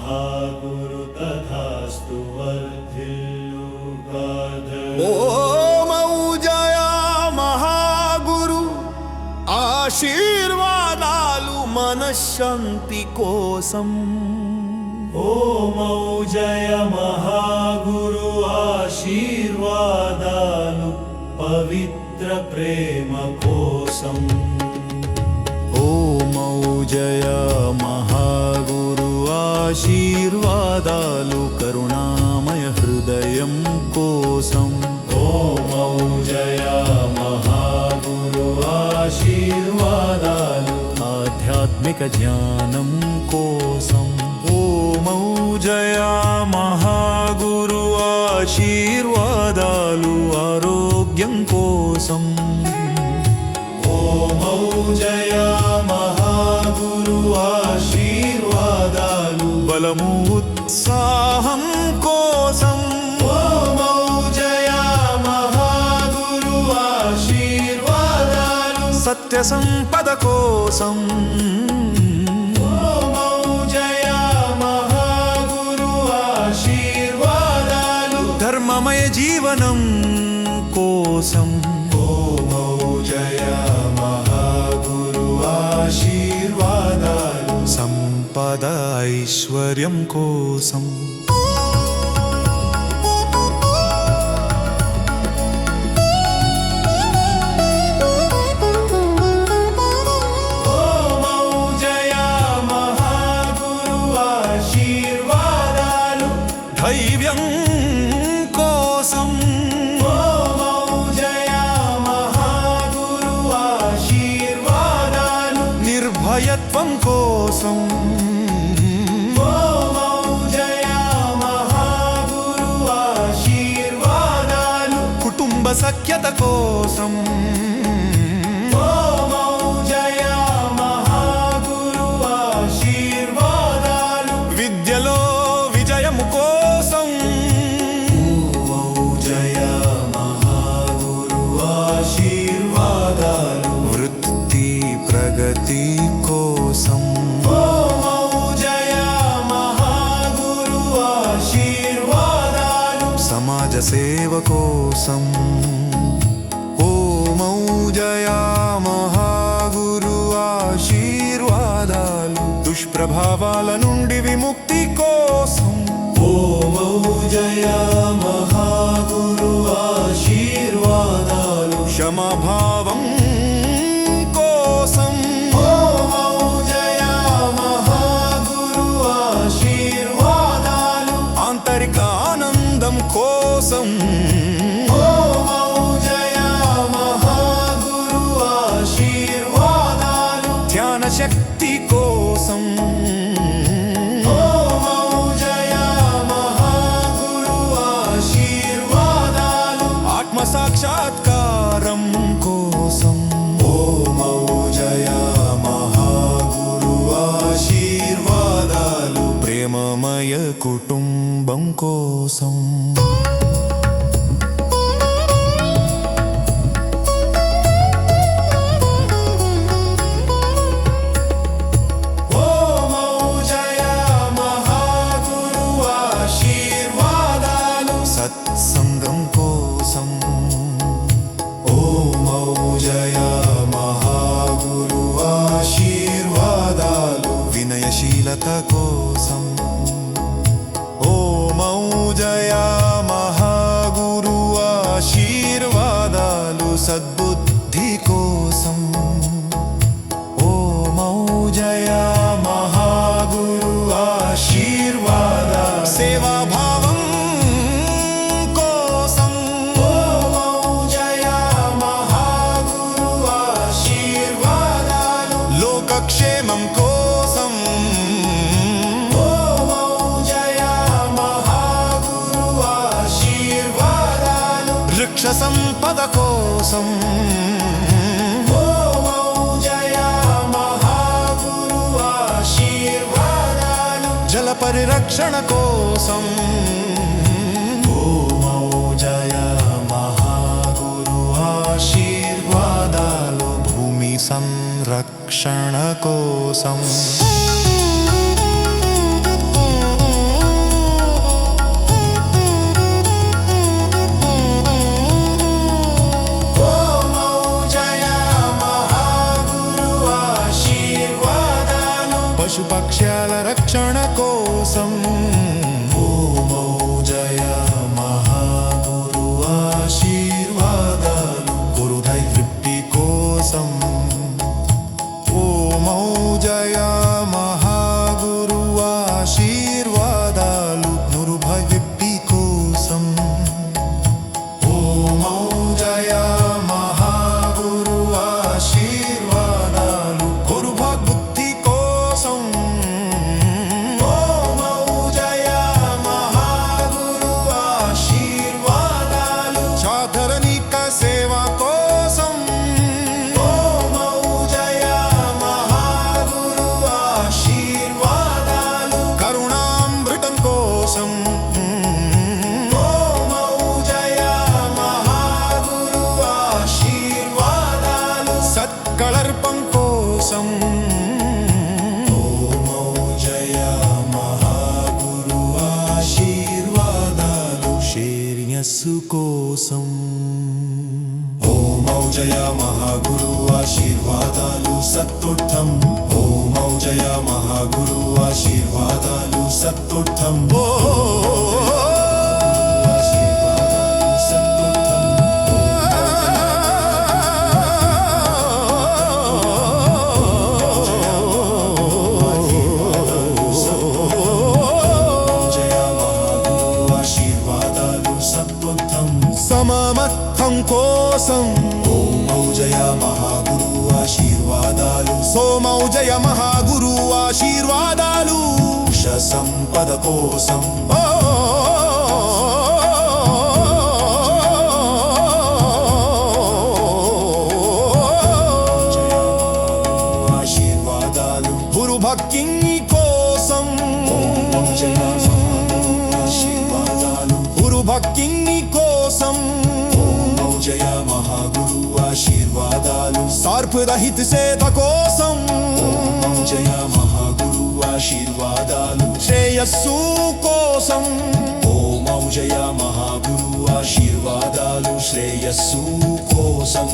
महागुरु तथास्तु वर्धिल्लु गाधर्व। ఓం ఔజయ మహాగురు ఆశీర్వాదాలు మనశ్శాంతి కోసం. ఓం ఔజయ మహాగురు ఆశీర్వాదాలు పవిత్ర ప్రేమ కోసం. ఓం ఔజయ మహాగురు ఆశీర్వాదాలు కరుణామయ హృదయం కోసం. ఓం ఔజయ మహాగురు ఆశీర్వాదాలు ఆధ్యాత్మిక జ్ఞానం కోసం. ఓం ఔజయ మహాగురు ఆశీర్వాదాలు ఆరోగ్యం కోసం. ఓం ఔజయ మహాగురు ఆశీర్వాదాలు బలము ఉత్సాహం కోసం. ఓం ఔజయ మహాగురు ఆశీర్వాదాలు సత్య సంపద కోసం. ఓం ఔజయ మహాగురు ఆశీర్వాదాలు ధర్మమయ జీవనం కోసం. ఓం ఔజయ మహాగురు ఆశీర్వాదాలు సంపద ఐశ్వర్యం కోసం. ఓం ఔజయ మహాగురు ఆశీర్వాదాలు ధైర్యం కోసం. ఓం ఔజయ మహాగురు ఆశీర్వాదాలు నిర్భయత్వం కోసం. ఓం ఔజయ మహాగురు ఆశీర్వాదాలు కుటుంబ సఖ్యత కోసం. ఓం ఔజయ మహాగురు ఆశీర్వాదాలు విద్యలో విజయము కోసం. ఓం ఔజయ మహాగురు ఆశీర్వాదాలు వృత్తి ప్రగతి కోసం. ఓం ఔజయ మహాగురు ఆశీర్వాదాలు సమాజ సేవ కోసం. ఓం ఔజయ మహాగురు ఆశీర్వాదాలు దుష్ప్రభావాల నుండి విముక్తి కోసం. ఓం ఔజయ మహాగురు ఆశీర్వాదాలు క్షమాభావం కోసం. ఓం ఔజయ మహాగురు ఆశీర్వాదాలు ఆంతరిక ఆనందం కోసం. ఓం ఔజయ మహాగురు ఆశీర్వాదాలు ధ్యాన శక్తి కోసం. ఓం ఔజయ మహాగురు ఆశీర్వాదాలు ఆత్మ సాక్షాత్కారం కోసం. ఓం ఔజయ మహాగురు ఆశీర్వాదాలు ప్రేమమయ కుటుంబం కోసం. ఓం ఔజయ మహాగురు ఆశీర్వాదాలు సత్సంగం కోసం. ఓం ఔజయ మహాగురు ఆశీర్వాదాలు వినయశీలత కోసం. ఓం ఔజయ మహాగురు ఆశీర్వాదాలు సద్బుద్ధి కోసం. ఓం ఔజయ మహాగురు ఆశీర్వాదాలు సేవాభావం కోసం. ఓం ఔజయ మహాగురు ఆశీర్వాదాలు లోకక్షేమం కోసం. ఓం ఔజయ మహాగురు ఆశీర్వాదాలు వృక్ష సంపద కోసం. ఓం ఔజయ మహాగురు ఆశీర్వాదాలు జల పరిరక్షణ కోసం. ఓం ఔజయ మహాగురు ఆశీర్వాదాలు భూమి సంరక్షణ కోసం. లక్ష్యాల రక్షణ కోసం ఓమౌ జయ మహాగురు ఆశీర్వాదాలు గురుదైవృత్తి కోసం ఓమౌ జయ మహాగురు ఆశీర్వాదాలు గురుభక్తి కోసం ఓమౌ జయ మహాగురు ఆశీర్వాదాలు గురుభక్తి కోసం ఓమౌ జయ మహాగురు ఆశీర్వాదాలు చాధరణిక సేవ కోసం ఓమౌ జయ మహాగురు ఆశీర్వాదాలు కరుణామృతం కోసం ఓమౌ జయ మహాగురు ఆశీర్వాదాలు సత్కళర్పం కోసం ఓమౌ జయ మహాగురు ఆశీర్వాదాలు శ్రేయస్సు కోసం ఓమౌ జయ మహాగురు ఆశీర్వాదాలు సత్తుట్టం ఓమౌ జయ మహాగురు ఆశీర్వాదాలు సత్తుట్టం ఆశీర్వాదాలు సత్తుట్టం జయ మహాగురు ఆశీర్వాదాలు సత్తుట్టం సమమర్థం కోసం ఓమౌ జయ మహాగురు ఆశీర్వాదాలు సోమౌజయ మహాగురు ఆశీర్వాదాలు వృష సంపద కోసం ఆశీర్వాదాలు గురుభక్తి కోసం ఓమౌ జయ మహాగురు ఆశీర్వాదాలు గురుభక్తి కోసం ఓమౌ జయ మహాగురు ఆశీర్వాదాలు సార్పరహిత సేత కోసం ఓమౌ జయ మహాగురు ఆశీర్వాదాలు శ్రేయస్సు కోసం ఓమౌ జయ మహాగురు ఆశీర్వాదాలు శ్రేయస్సు కోసం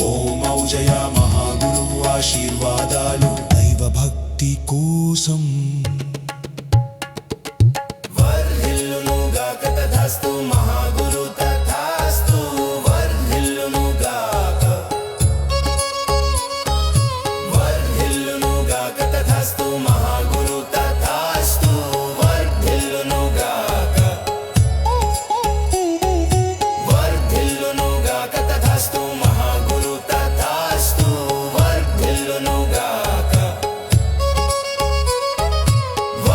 ఓమౌ జయ మహాగురు ఆశీర్వాదాలు దైవ భక్తి కోసం వర్ధిల్లునుగాక తథాస్తు మహాగురు తథాస్తు వర్ధిల్లునుగాక వర్ధిల్లునుగాక తథాస్తు మహాగురు తథాస్తు వర్ధిల్లునుగాక వర్ధిల్లునుగాక తథాస్తు మహాగురు తథాస్తు వర్ధిల్లునుగాక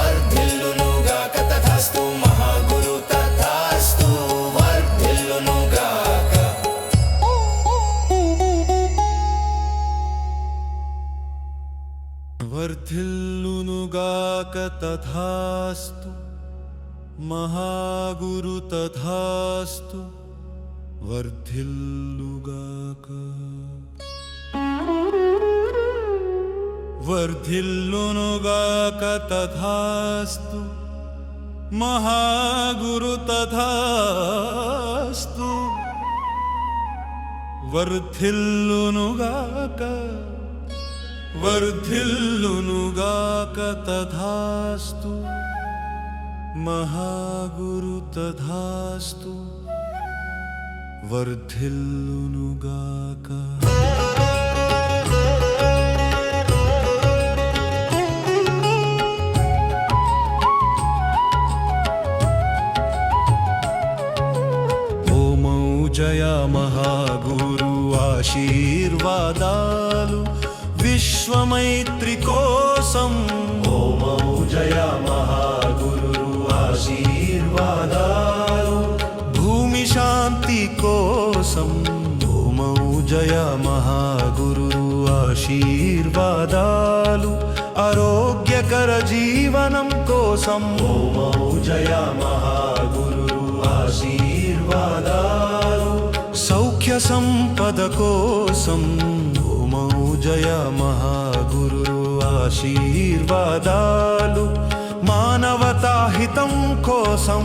వర్ధిల్లునుగాక తథాస్తు మహాగురు తథాస్తు వర్ధిల్లునుగాక వర్ధిల్లునుగాక తథాస్తు మహాగురు తథాస్తు వర్ధిల్లుగాక వర్ధిల్లునుగాక తథాస్తు మహాగురు తథాస్తు వర్ధిల్లునుగాక వర్ధిల్లునుగాక తథాస్తు మహాగురు తథాస్తు వర్ధిల్లునుగాక ఓమౌ జయ మహాగురు ఆశీర్వాదాలు విశ్వమైత్రి కోసం ఓమౌ జయ మహాగురు ఆశీర్వాదాలు భూమి శాంతి కోసం ఓమౌ జయ మహాగురు ఆశీర్వాదాలు ఆరోగ్యకర జీవనం కోసం ఓమౌ జయ మహాగురు ఆశీర్వాదాలు సౌఖ్య సంపద కోసం ఓమౌ జయ మహాగురు ఆశీర్వాదాలు మానవతాహితం కోసం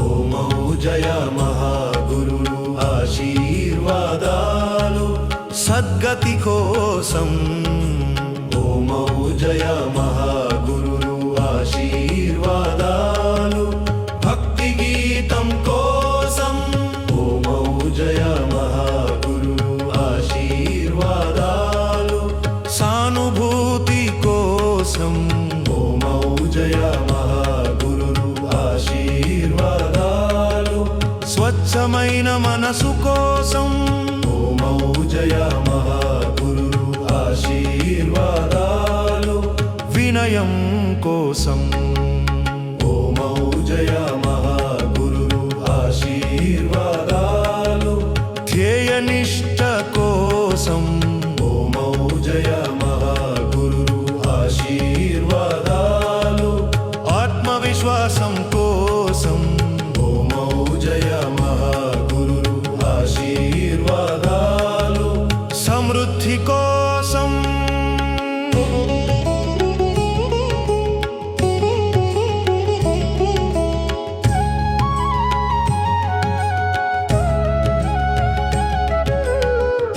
ఓమౌ జయ మహాగురు ఆశీర్వాదాలు సద్గతి కోసం ఓమౌ జయ మహాగురు స్వచ్ఛమైన మనసు కోసం ఓమౌ జయ మహాగురు ఆశీర్వాదాలు వినయం కోసం ఓమౌ జయ మహాగురు ఆశీర్వాదాలు ధ్యేయనిష్ట కోసం ఓమౌ జయ మహాగురు ఆశీర్వాదాలు ఆత్మవిశ్వాసం కోసం ఓమౌ జయ మహాగురు ఆశీర్వాదాలు సమృద్ధి కోసం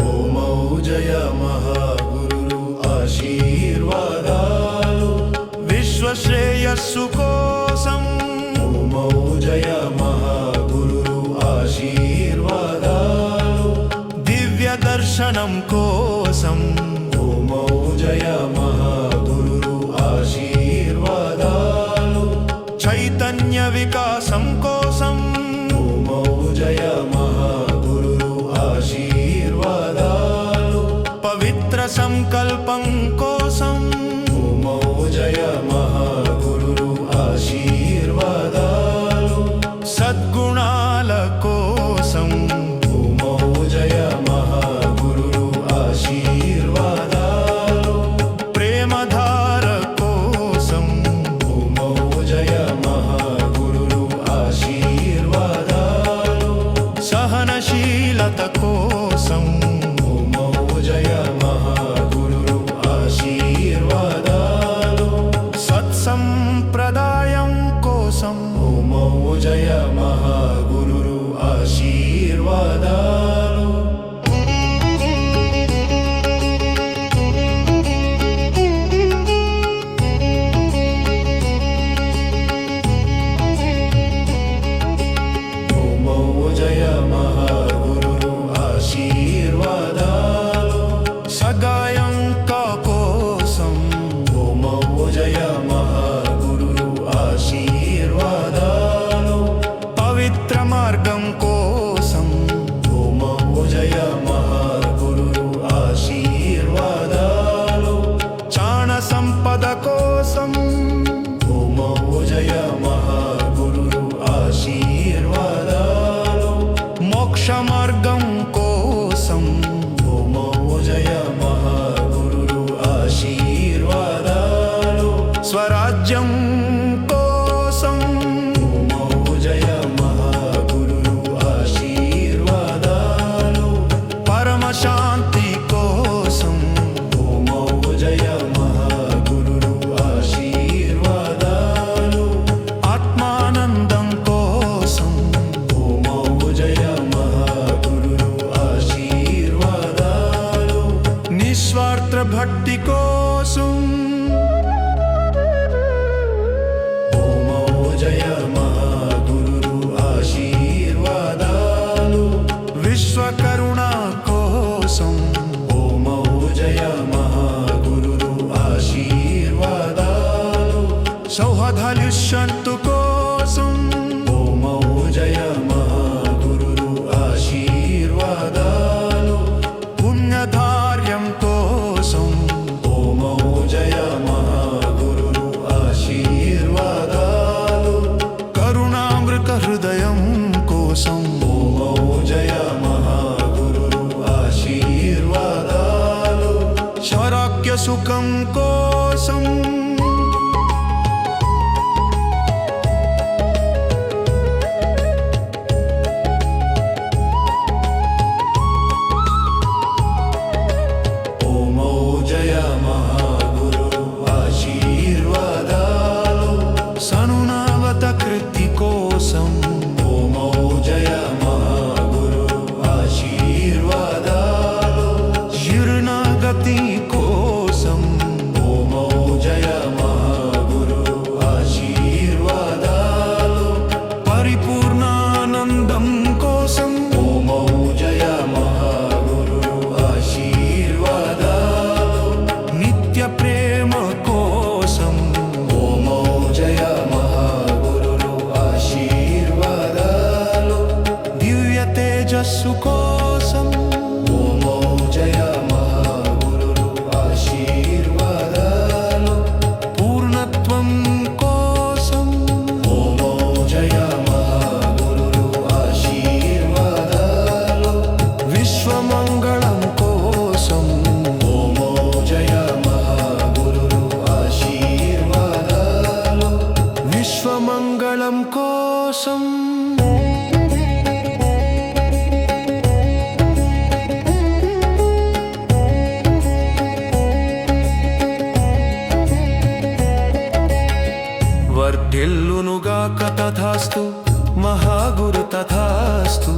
ఓమౌ జయ మహాగురు ఆశీర్వాదాలు విశ్వశ్రేయస్సు కోసం ఓమౌ జయ మహాగురు ఆశీర్వాదాలు దివ్య దర్శనం కోసం ఓమౌ జయ మహాగురు ఆశీర్వాదాలు చైతన్య వికాసం కోసం ఓమౌ జయ మహాగురు ఆశీర్వాదాలు పవిత్ర సంకల్పం కోసం ఓమౌ జయ మహాగురు ఆశీర్వాదాలు సద్గుణాల కోసం ఓమౌ జయ మహాగురు ఆశీర్వాదాలు ప్రేమధార కోసం ఓమౌ జయ మహాగురు ఆశీర్వాదాలు సహనశీలత కోసం ఓమౌ జయ మహాగురు ఆశీర్వాదాలు సత్సంప్రదాయం కోసం ఓమౌ జయ మహాగురు ఆశీర్వాదాలు ఓమౌ జయ మహాగురు ఆశీర్వాదాలు సగాయంక కోసం ఓమౌ జయ మహాగురు ఆశీర్వాదాలు పవిత్ర మార్గం కోసం ఓమౌ జయ మహాగురు ఆశీర్వాదాలు చాణ సంపద కోసం ఓమౌ జయ మహాగురు ఆశీర్వాదాలు మోక్ష మార్గం కోసం ఓమౌ జయ మహాగురు ఆశీర్వాదాలు స్వరాజ్యం కోసం ఓమౌ జయ మహాగురు ఆశీర్వాదాలు పరమశాంతి కోసం ఓమౌ జయ మహాగురు ఆశీర్వాదాలు ఆత్మానందం కోసం ఓమౌ జయ మహాగురు ఆశీర్వాదాలు నిస్వార్థ భక్తి కోసం ఓమౌ జయ మహాగురు ఆశీర్వాదాలు విశ్వకరుణ కోసం ఓమౌ జయ మహాగురు ఆశీర్వాదాలు సౌహదలిషంతు కోసం ఓమౌ జయ మహాగురు ఆశీర్వాదాలు పుణ్యధార్యం కోసం ఓమౌ జయ మహాగురు ఆశీర్వాదాలు కరుణామృత హృదయం కోసం ఓమౌ జయ మహాగురు ఆశీర్వాదాలు శౌరాక్య సుఖం కోసం శ్రేయస్సు కోసం ఓమో జయ మహాగురురు ఆశీర్వాదాలు పూర్ణత్వం కోసం ఓమో జయ మహాగురురు ఆశీర్వాదాలు విశ్వమంగళం కోసం ఓమో జయ మహాగురురు ఆశీర్వాదాలు విశ్వమంగళం కోసం వర్ధిల్లునుగాక తథాస్తు మహాగురు తథాస్తు